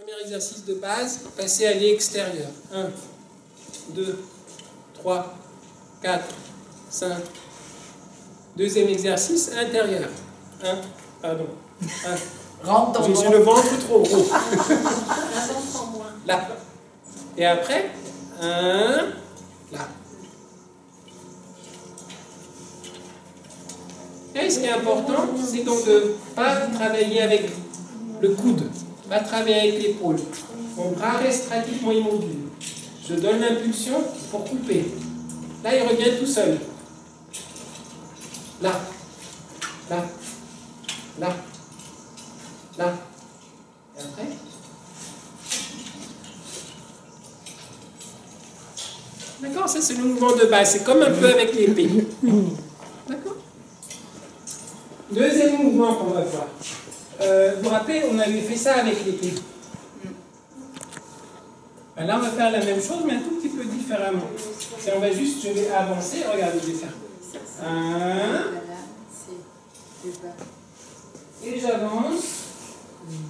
Premier exercice de base, passer à l'extérieur. 1, 2, 3, 4, 5. Deuxième exercice, intérieur. 1, pardon. 1. Rentre dans J'ai le ventre trop gros. Là. Et après, 1, là. Et ce qui est important, c'est donc de ne pas travailler avec le coude, pas travailler avec l'épaule. Mon bras reste pratiquement immobile. Je donne l'impulsion pour couper. Là, il revient tout seul. Là, là, là, là. Et après? D'accord, ça c'est le mouvement de base. C'est comme un peu avec l'épée. D'accord? Deuxième mouvement qu'on va voir. Vous vous rappelez, on avait fait ça avec l'épée. Ben là, on va faire la même chose, mais un tout petit peu différemment. On va juste, je vais avancer. Regardez, je vais faire 1. Et j'avance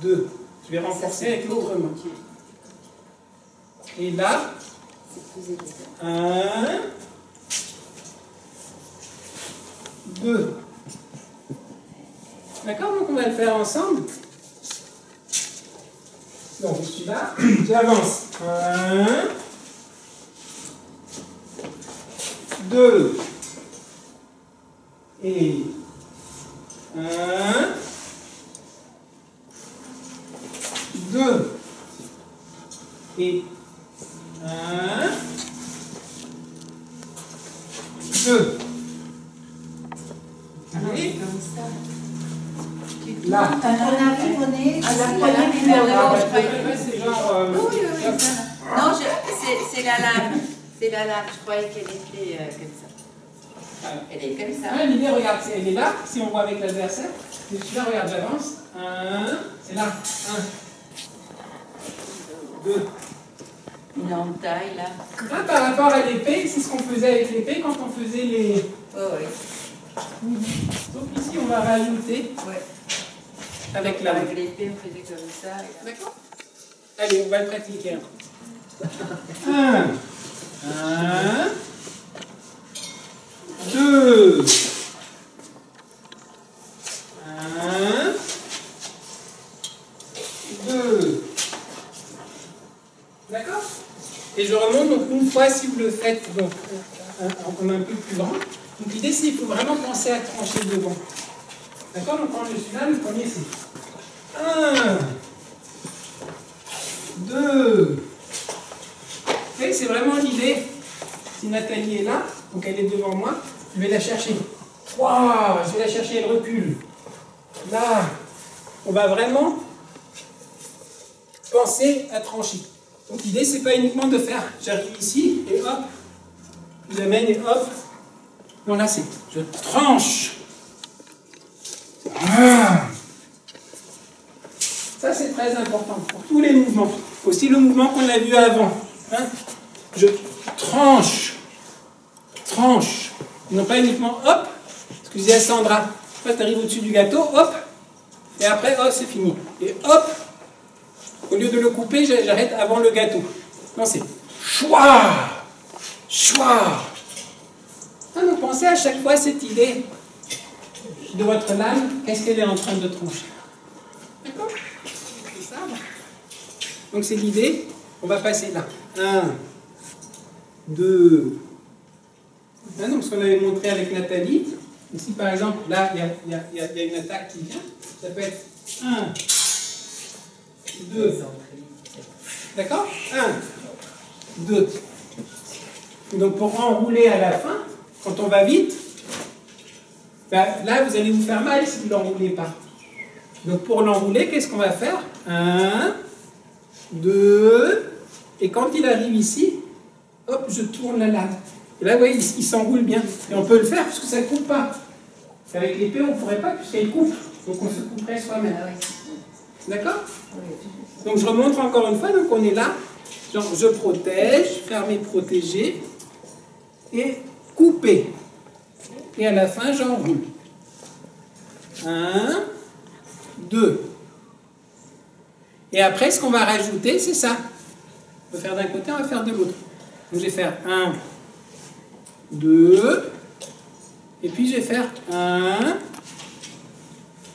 2. Je vais renforcer avec l'autre main. Et là, 1, 2. D'accord? Donc on va le faire ensemble. Donc je suis là, j'avance. 1, 2. Et 1, 2. Et 1, 2. Et là. On arrive, on est à la poignée du C'est genre. Non, c'est la lame. C'est la lame. Je croyais qu'elle était comme ça. Elle est comme ça. L'idée, regarde, elle est là, si on voit avec l'adversaire. Je suis là, regarde, j'avance. 1, c'est là. 1, 2. Une entaille, là. Là, par rapport à l'épée, c'est ce qu'on faisait avec l'épée quand on faisait les. Oh, oui. Donc ici, on va rajouter. Ouais. Avec la. Avec l'épée, on faisait comme ça. D'accord? Allez, on va le pratiquer. 1, 2, 1, 2. D'accord? Et je remonte donc une fois si vous le faites donc en un peu plus grand. Donc l'idée c'est qu'il faut vraiment penser à trancher devant. D'accord? Donc quand je suis là, le premier c'est 1, 2. Et c'est vraiment l'idée. Si Nathalie est là, donc elle est devant moi, je vais la chercher. 3, je vais la chercher, elle recule. Là, on va vraiment penser à trancher. Donc l'idée, c'est pas uniquement de faire, j'arrive ici, et hop, je l'amène et hop. Non, là, c'est, je tranche. Ça, c'est très important pour tous les mouvements. Aussi le mouvement qu'on a vu avant. Hein? Je tranche. Tranche. Non pas uniquement hop. Ce que je disais à Sandra. Toi, tu arrives au-dessus du gâteau, hop. Et après, hop, c'est fini. Et hop. Au lieu de le couper, j'arrête avant le gâteau. Non, c'est choix. Choix. Donc pensez à chaque fois cette idée de votre lame. Qu'est-ce qu'elle est en train de trancher? D'accord? C'est ça. Donc c'est l'idée. On va passer là. 1, 2. Donc ce qu'on avait montré avec Nathalie. Ici par exemple, là il y a une attaque qui vient. Ça peut être 1, 2. D'accord? 1, 2. Donc pour enrouler à la fin, quand on va vite, ben, là vous allez vous faire mal si vous ne l'enroulez pas. Donc pour l'enrouler, qu'est-ce qu'on va faire? 1, 2. Et quand il arrive ici, hop, je tourne la lame. Et là, vous voyez, il s'enroule bien. Et on peut le faire parce que ça ne coupe pas. Avec l'épée, on ne pourrait pas puisqu'elle coupe. Donc on se couperait soi-même. D'accord? Donc je remonte encore une fois. Donc on est là. Genre, je protège, fermer, protéger. Et couper. Et à la fin, j'enroule. 1, 2. Et après, ce qu'on va rajouter, c'est ça. On va faire d'un côté, on va faire de l'autre. Donc je vais faire 1, 2, et puis je vais faire 1,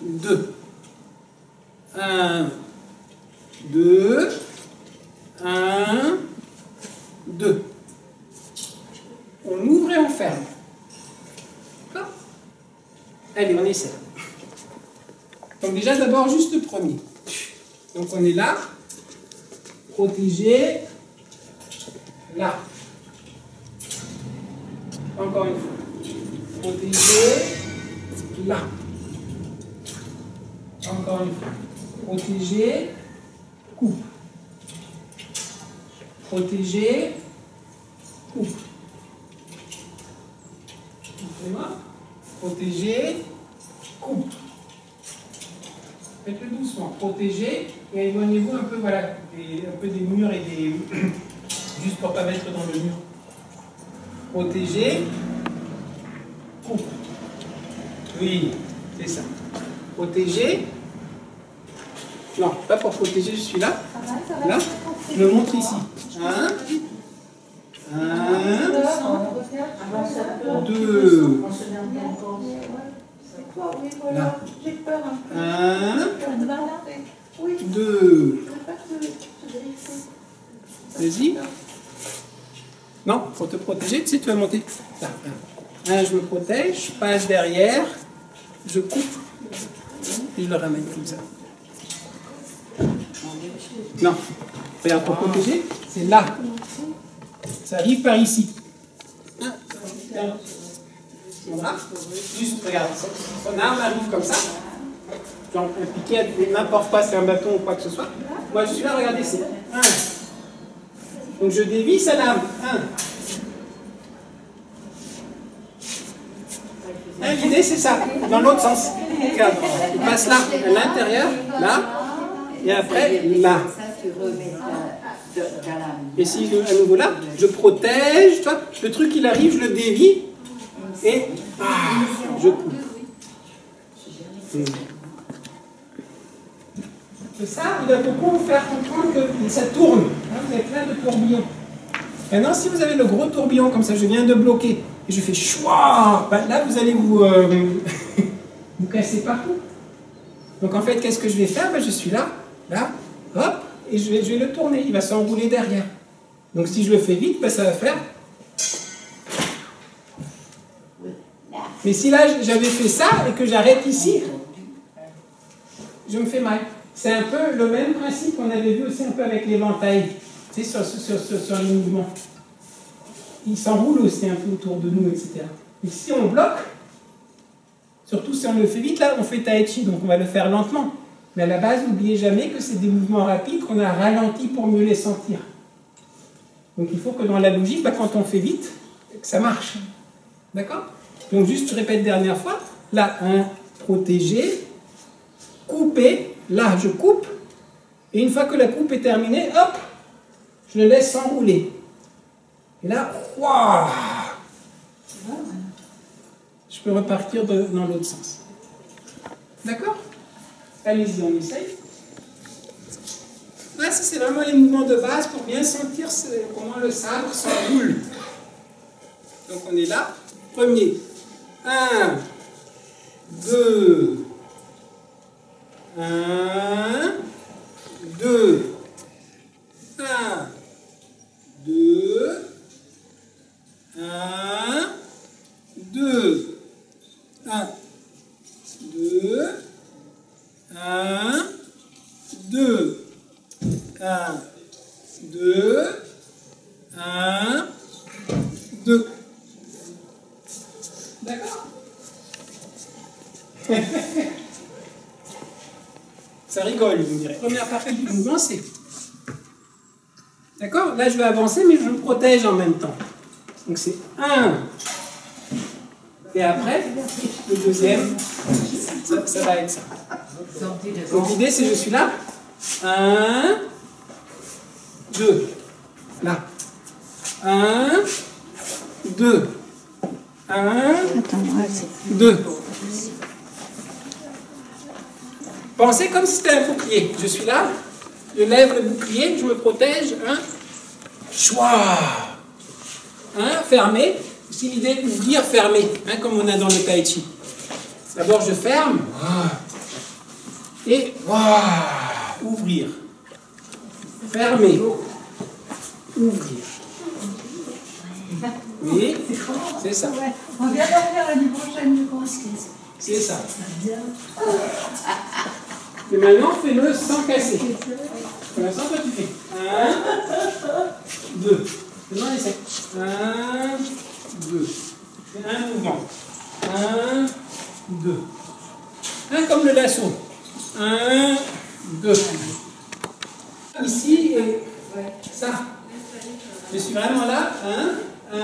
2. 1, 2, 1, 2. On ouvre et on ferme. D'accord? Allez, on essaie. Donc déjà, d'abord, juste le premier. Donc on est là. Protégé. Là. Encore une fois. Protégé. Là. Encore une fois. Protégé. Coupe. Protégé. Coupe. Protégé. Coupe. Faites-le doucement. Protégé. Et éloignez-vous un peu, voilà, un peu des murs et des... juste pour ne pas mettre dans le mur. Protéger. Coupe. Oui, c'est ça. Protéger. Non, pas pour protéger, je suis là. Là. Je le montre ici. 1. 1. 2. Là. 1. 2. Vas-y. Non, pour te protéger, tu sais, tu vas monter. Là. 1, je me protège, je passe derrière, je coupe, et je le ramène comme ça. Non, regarde, pour protéger, c'est là. Ça arrive par ici. Voilà. Juste, regarde, son arme arrive comme ça. Genre un piquet, n'importe pas, c'est un bâton ou quoi que ce soit. Moi, je suis là, regardez, c'est 1. Donc, je dévie sa lame. 1. L'idée, c'est ça, dans l'autre sens. Regarde, il passe là, à l'intérieur, là, et après, là. Et si à nouveau là, je protège, toi, le truc il arrive, je le dévie, et je coupe. Et ça, il va beaucoup vous faire comprendre que ça tourne. Vous avez plein de tourbillons. Maintenant, si vous avez le gros tourbillon comme ça, je viens de bloquer, et je fais chouah, ben là vous allez vous, vous casser partout. Donc en fait, qu'est-ce que je vais faire? Ben, je suis là, hop, et je vais le tourner, il va s'enrouler derrière. Donc si je le fais vite, ben, ça va faire... Mais si là j'avais fait ça et que j'arrête ici, je me fais mal. C'est un peu le même principe qu'on avait vu aussi un peu avec l'éventail, tu sais, sur les mouvements. Il s'enroule aussi un peu autour de nous, etc. Et si on bloque, surtout si on le fait vite, là on fait tai chi, donc on va le faire lentement. Mais à la base, n'oubliez jamais que c'est des mouvements rapides qu'on a ralentis pour mieux les sentir. Donc il faut que dans la logique, bah, quand on fait vite, que ça marche. D'accord? Donc juste, je répète dernière fois. Là, protéger, couper. Là, je coupe. Et une fois que la coupe est terminée, hop, je le laisse s'enrouler. Et là, waouh, je peux repartir dans l'autre sens. D'accord? Allez-y, on essaye. Là, c'est vraiment les mouvements de base pour bien sentir comment le sabre s'enroule. Donc on est là. Premier. 1, 2, 1, 2, 1, 2, 1, 2, 1, 2, 1, 2, 1, 2, 1, 2. D'accord? Ça rigole, vous me direz. Première partie du mouvement, c'est... D'accord? Là, je vais avancer, mais je me protège en même temps. Donc, c'est 1. Et après, le deuxième, ça va être ça. Donc, l'idée, c'est je suis là. 1, 2. Là. 1, 2. 1, 2. Pensez comme si c'était un bouclier. Je suis là. je lève le bouclier, je me protège, hein, chouah, hein, fermé, c'est l'idée de dire fermé, hein, comme on a dans le tai chi. D'abord je ferme, et ouvrir, fermer, ouvrir. Oui, c'est ça. On vient d'en faire l'année prochaine, je pense. C'est ça. Et maintenant, fais-le sans casser. Pour l'instant, toi, tu fais 1, 2. Maintenant, essaie. 1, 2. C'est un mouvement. 1, 2. Un comme le lasso. 1, 2. Ici, et ça. Je suis vraiment là. 1,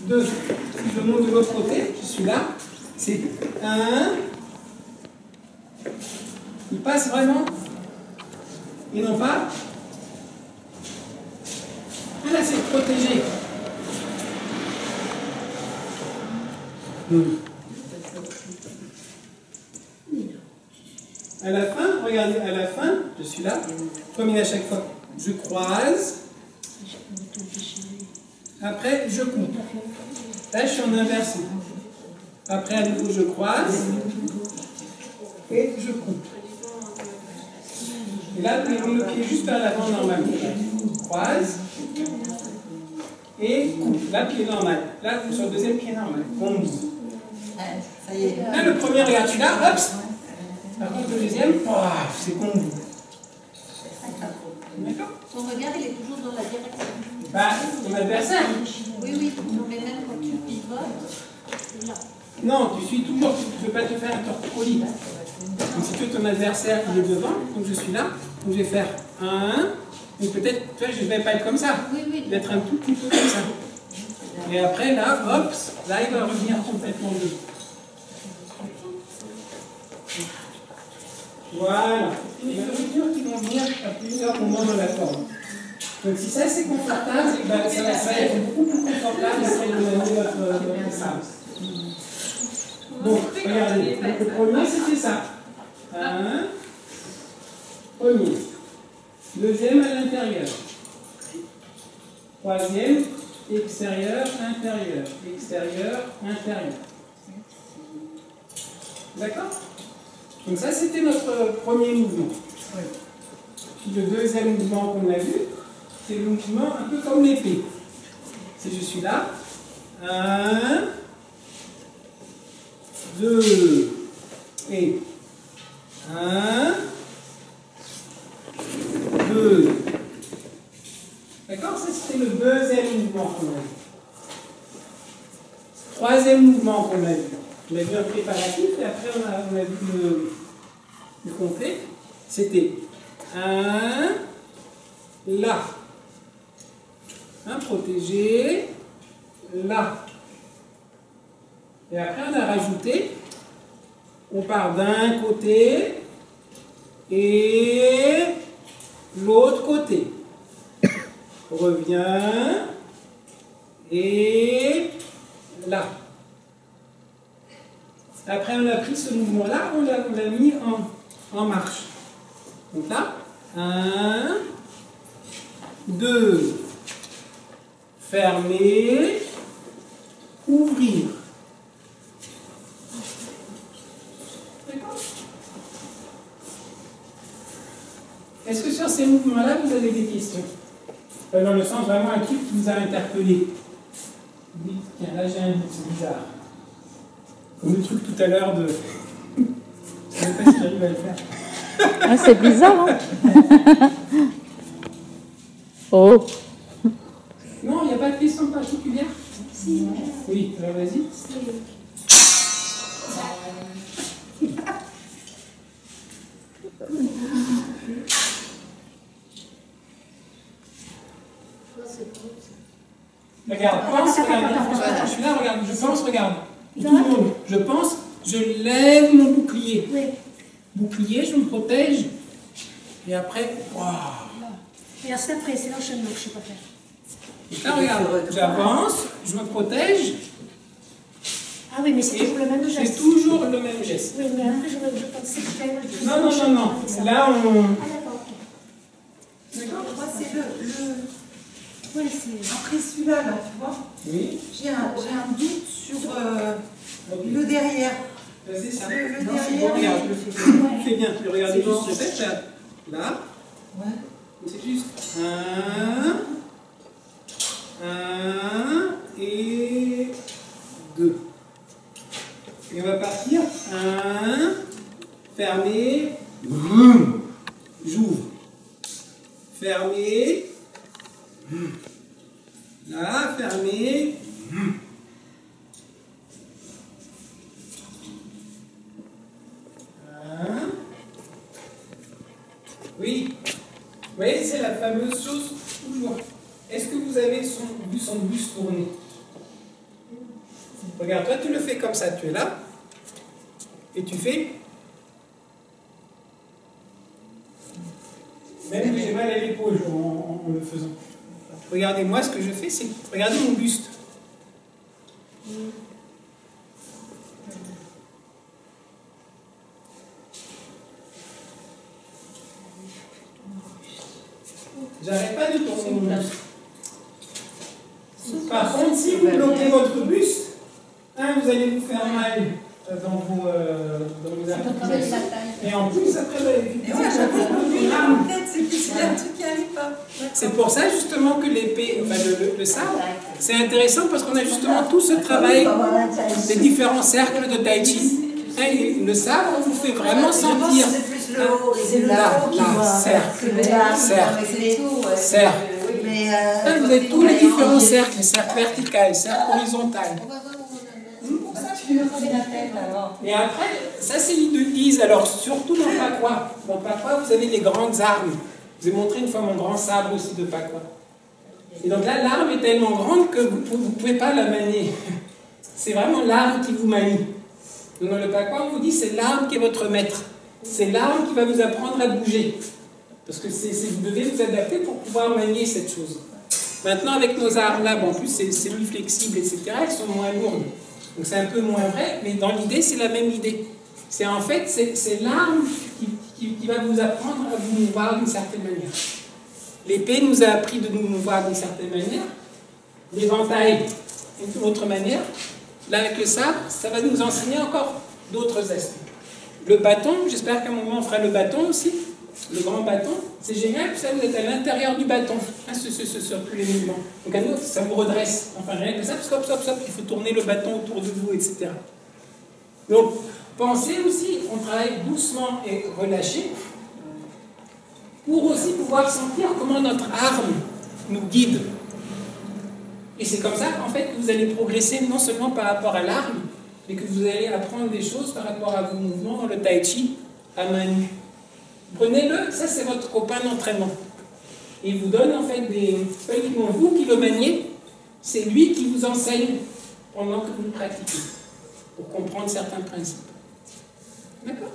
2. Si je monte de l'autre côté, je suis là. C'est 1. Il passe vraiment. Et non pas. Ah là, c'est protégé. À la fin, regardez, à la fin, je suis là. Comme à chaque fois, je croise. Après, je coupe. Là, je suis en inversé. Après, à nouveau, je croise. Et je coupe. Et là, on le pied juste vers l'avant normalement. Croise. Et coupe. Là, pied normal. Là, sur le deuxième pied normal. On bouge. Ça y est. Là, le premier, regarde, tu l'as, hop. Par contre, le deuxième, c'est combo. D'accord? Ton regard, il est toujours dans la direction. Bah, ton adversaire. Oui, oui, mais même quand tu pivotes, c'est là. Non, tu suis toujours, tu ne peux pas te faire un torticolis. Donc, si tu veux, ton adversaire, il est devant, donc je suis là, donc je vais faire 1, donc peut-être, tu vois, je ne vais pas être comme ça. Oui, oui. Je vais être un tout petit peu comme ça. Et après, là, hop, là, il va revenir complètement debout. Voilà. Il y a des ruptures qui vont venir à plusieurs moments dans la forme. Donc si ça c'est confortable, ben, ça va être beaucoup plus confortable que votre sable. Donc, regardez, le premier c'était ça. 1, premier. Deuxième à l'intérieur. Troisième, extérieur, intérieur. Extérieur, intérieur. D'accord? Donc ça, c'était notre premier mouvement. Puis le deuxième mouvement qu'on a vu, c'est le mouvement un peu comme l'épée. Si je suis là, 1, 2, et 1, 2. D'accord? Ça, c'était le deuxième mouvement qu'on a vu. Troisième mouvement qu'on a vu. On a vu un préparatif et après on a vu le complet. C'était 1, là, un protégé, là. Et après on a rajouté, on part d'un côté et l'autre côté. Revient et là. Après, on a pris ce mouvement-là, on l'a mis en marche. Donc là, 1, 2, fermer, ouvrir. D'accord? Est-ce que sur ces mouvements-là, vous avez des questions? Dans le sens vraiment un truc qui vous a interpellé. Vous dites, tiens, là j'ai un doute, c'est bizarre. Comme le truc tout à l'heure de... Je ne sais pas si j'arrive à le faire. Ah, c'est bizarre, hein? Oh. Non, il n'y a pas de question particulière? Si. Oui, alors vas-y. Regarde, pense, regarde, je suis là, regarde, je pense, regarde. Tout le monde, je pense, je lève mon bouclier. Oui. Bouclier, je me protège. Et après, waouh. Et alors c'est après, c'est l'enchaînement que je ne sais pas faire. Et là, regarde, j'avance, je me protège. Ah oui, mais c'est toujours le même geste. C'est toujours le même geste. Oui, mais après je pensais que Non. Là, on... Ah d'accord. Après celui-là, là, tu vois, Oui. j'ai un doute sur le derrière. C'est ça. Le Non, c'est derrière. bon, regarde, je le fais bien. Tu fais bien. Tu regardes juste sur cette table. Là. Ouais. C'est juste 1 et 2. Et on va partir. 1, fermé, j'ouvre. Fermé. Là, fermé. Oui. Vous voyez, c'est la fameuse chose toujours. Est-ce que vous avez vu son buste tourner? Regarde, toi tu le fais comme ça, tu es là, et tu fais. Même j'ai mal à l'épaule en le faisant. Regardez-moi, ce que je fais, c'est. Regardez mon buste. J'arrête pas de tourner mon buste. Par contre, si vous bloquez votre buste, vous allez vous faire mal dans vos articulations. Et en plus, après, vous allez Et ouais, j'avais en tête, c'est que c'est un truc qui n'allait pas. C'est pour ça justement que l'épée, enfin le sabre, c'est intéressant parce qu'on a justement tout ce travail des différents cercles de Tai Chi. Et le sabre vous fait vraiment sentir. C'est plus le haut, c'est Là, serre. Mais Vous avez tous les différents cercles, cercle vertical, cercle horizontal. Et après, ça c'est l'idée de guise. Alors surtout dans le Pakwa. Dans le Pakwa, vous avez les grandes armes. Je vous ai montré une fois mon grand sabre aussi de Pakwa. Et donc là, l'arme est tellement grande que vous ne pouvez pas la manier. C'est vraiment l'arme qui vous manie. Donc dans le Pakwa, on vous dit c'est l'arme qui est votre maître. C'est l'arme qui va vous apprendre à bouger. Parce que vous devez vous adapter pour pouvoir manier cette chose. Maintenant, avec nos armes-là, bon, en plus c'est plus flexible, etc., elles sont moins lourdes. Donc c'est un peu moins vrai, mais dans l'idée, c'est la même idée. C'est en fait, c'est l'arme qui va vous apprendre à vous mouvoir d'une certaine manière. L'épée nous a appris de nous mouvoir d'une certaine manière. L'éventail, d'une autre manière. Là, avec le sabre, ça va nous enseigner encore d'autres aspects. Le bâton, j'espère qu'à un moment on fera le bâton aussi. Le grand bâton, c'est génial, vous savez, vous êtes à l'intérieur du bâton, sur tous les mouvements. Donc à nous, ça vous redresse. Enfin, rien que ça, hop, il faut tourner le bâton autour de vous, etc. Donc, pensez aussi, on travaille doucement et relâché, pour aussi pouvoir sentir comment notre arme nous guide. Et c'est comme ça, en fait, que vous allez progresser non seulement par rapport à l'arme, mais que vous allez apprendre des choses par rapport à vos mouvements dans le tai chi à main nue. Prenez-le, ça c'est votre copain d'entraînement. Il vous donne en fait c'est pas uniquement vous qui le maniez, c'est lui qui vous enseigne pendant que vous le pratiquez, pour comprendre certains principes. D'accord ?